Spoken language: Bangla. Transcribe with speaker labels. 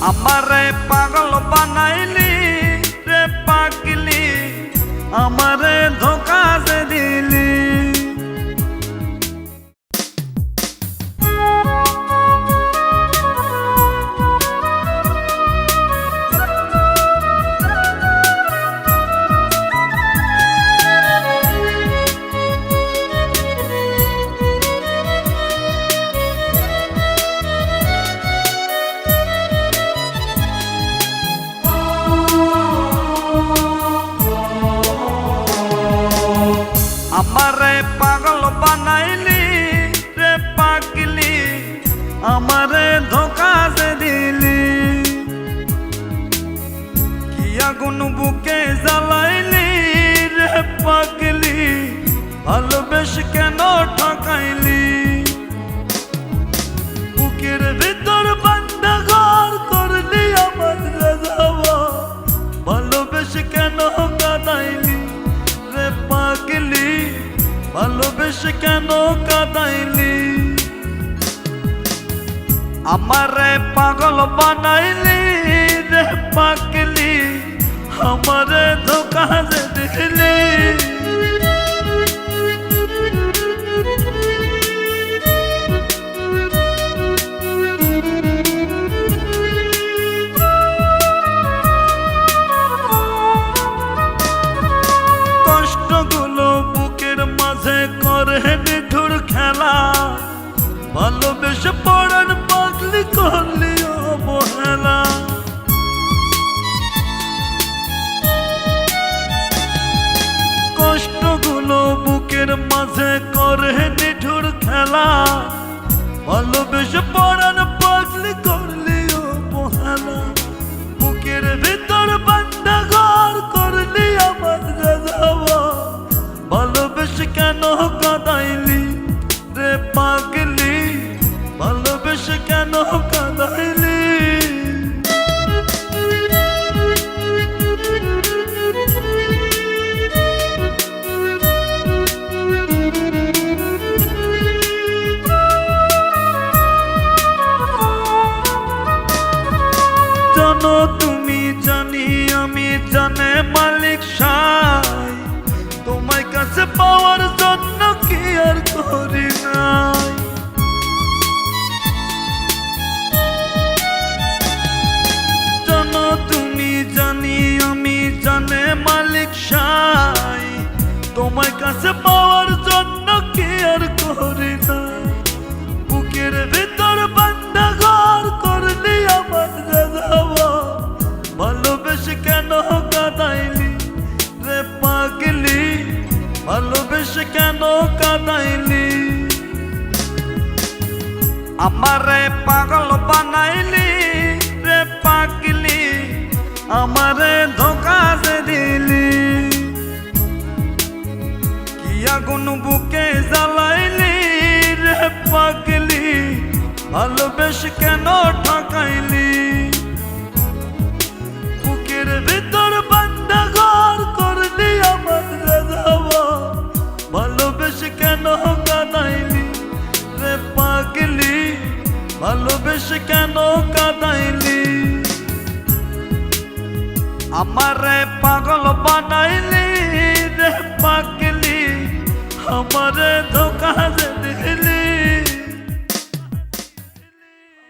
Speaker 1: আমারে পাগল বানাইলি রে পাগলি, আমারে ধোকা দে দিলি। আমারে পাগল বানাইলি রে পাগলি, আমারে ধোকা দে দিলি। কি আগুন বুকে জ্বালাইলি রে পাগলি, ভালোবেসে কেন ঠকাইলি। বুকের ভিতর বান্ধা ঘর করলি আমার রাজাবা, ভালোবেসে কেন কাঁদাইলি রে পাগলি, ভালোবেসে কেন কাঁদাইলি। আমারে পাগল বানাইলি রে পাগলি, আমারে ধোকা দে দিলি। কষ্টগুলো বুকের মাঝে করে নিঠুর খেলা, ভালোবেসে পড়ার পাগলি করলি অবহেলা। কষ্টগুলো বুকের মাঝে করে নিঠুর খেলা, ভালোবেসে পড়ার পাগলি করলি অবহেলা। বুকের ভিতর বান্ধা ঘর করলি আমার রাজাবা, ভালোবেসে কেন কাঁদাইলি রে পাগলি, ভালোবেসে কেন কাঁদাইলি। জানো তুমি জানি আমি জানে মালিক সাই, তোমার কাছে পাওয়ার জন্য কি আর করি নাই। জানো তুমি জানি আমি জানে মালিক সাই, তোমার কাছে পাওয়ার জন্য কি আর করি নাই। বুকের ভিতর বান্ধা ঘর করলি আমার রাজাবা, ভালোবেসে কেন কাঁদাইলি রে পাগলি, ভালোবেসে কেন কাঁদাইলি। আমারে পাগল বানাইলি রে পাগলি, আমারে ধোকা দে দিলি। কি আগুন বুকে জ্বালাইলি রে পাগলি, ভালোবেসে কেন ঠকাইলি। বুকের ভিতর বান্ধা ঘর করলি আমার রাজাবা, ভালোবেসে কেন কাঁদাইলি রে পাগলি, ভালোবেসে কেন কাঁদাইলি। আমারে পাগল বানাইলি রে পাগলি, আমারে ধোকা দে দিলি।